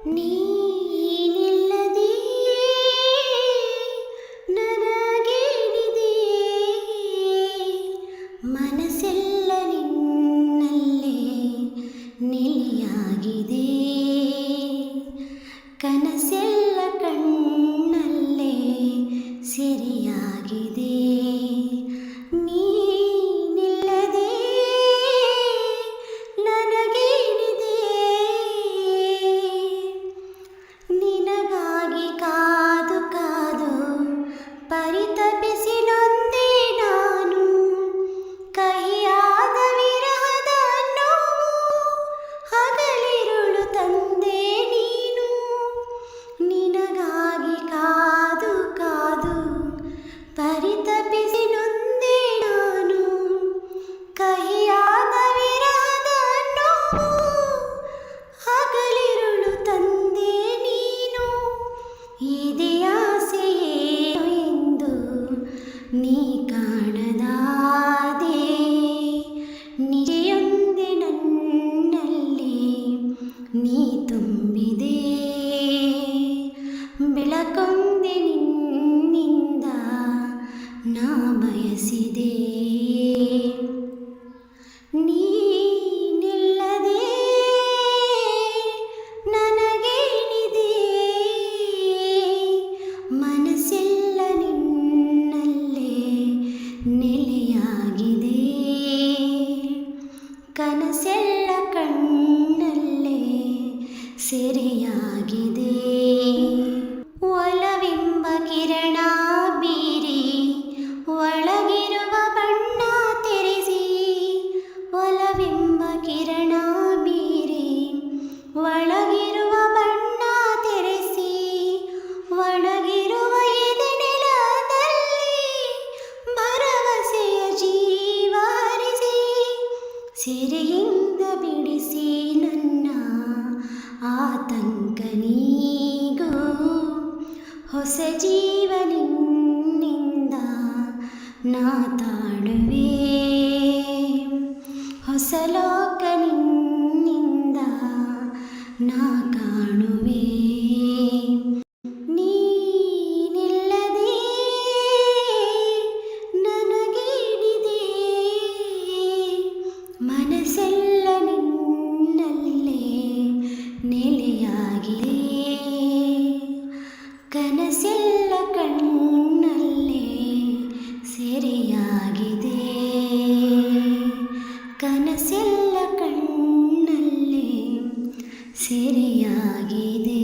ನೀನಿಲ್ಲದೆ ನನಗೇನಿದೆ, ಮನಸ್ಸೆಲ್ಲ ನಿನ್ನಲ್ಲೇ ನೆಲೆಯಾಗಿದೆ, ಕನಸೆಲ್ಲ ಕಣ್ಣಲ್ಲೇ ಸೆರೆಯಾಗಿದೆ. ನೀನಿಲ್ಲದೆ ನನಗೇನಿದೆ, ನಿನಗಾಗಿ ಕಾದು ಕಾದು ಪರಿತಪಿಸಿ ನೊಂದೆ ನಾನು, ಕಹಿಯಾದ ವಿರಹದ ನೋವು ಹಗಲಿರುಳು ತಂದೆ ನೀನು. ನಿನಗಾಗಿ ಕಾದು ಕಾದು ಪರಿತಪಿಸಿ ನೊಂದೆ ನಾನು, ಕಹಿಯಾದ ವಿರಹದ ನೋವು ಹಗಲಿರುಳು ತಂದೆ ನೀನು. ಇದೇ ಆಸೆಯೇ ಎಂದು ನೀ ಕಾಣದಾದೆ, ನಿಜೆಯೊಂದೆ ನನ್ನಲ್ಲಿ ನೀ ತುಂಬಿದೆ, ಬೆಳಕೊಂದೆ ನಿನ್ನಿಂದ ನಾ ಬಯಸಿದೆ. ನೀನಿಲ್ಲದೆ ನನಗೇನಿದೆ, ಮನಸ್ಸೆಲ್ಲ ನಿನ್ನಲ್ಲೇ ನೆಲೆಯಾಗಿದೆ, ಕನಸೆಲ್ಲ ಕಣ್ಣಲ್ಲೇ ಸೆರೆಯಾಗಿದೆ. ಒಲವೆಂಬ ಕಿರಣ ಬೀರಿ ಒಳಗಿರುವ ಬಣ್ಣ ತೆರೆಸಿ, ಒಲವೆಂಬ ಕಿರಣ ಬೀರಿ ಒಳಗಿರುವ ಬಣ್ಣ ತೆರೆಸಿ, ಒಣಗಿರುವ ಎದೆ ನೆಲದಲ್ಲಿ ಭರವಸೆಯ ಜೀವ ಹರಿಸಿ, ಸೆರೆಯಿಂದ ಬಿಡಿಸಿ ನನ್ನ ಆತಂಕ ನೀಗೋ, ಹೊಸ ಜೀವನಿಂದ ನಾ ತಾಳುವೆ, ಹೊಸ ಲೋಕ ನಿನ್ನಿಂದ ನಾ ಕಾಣುವೆ. ನೀನಿಲ್ಲದೆ ನನಗೇನಿದೆ, ಮನಸ್ಸೆಲ್ಲ ನಿನ್ನಲ್ಲೇ ನೆಲೆಯಾಗಿದೆ, ಕನಸೆಲ್ಲ ಕಣ್ಣಲ್ಲೇ ಸೆರೆಯಾಗಿದೆ, ಕನಸೆಲ್ಲ ಕಣ್ಣಲ್ಲೇ ಸೆರೆಯಾಗಿದೆ.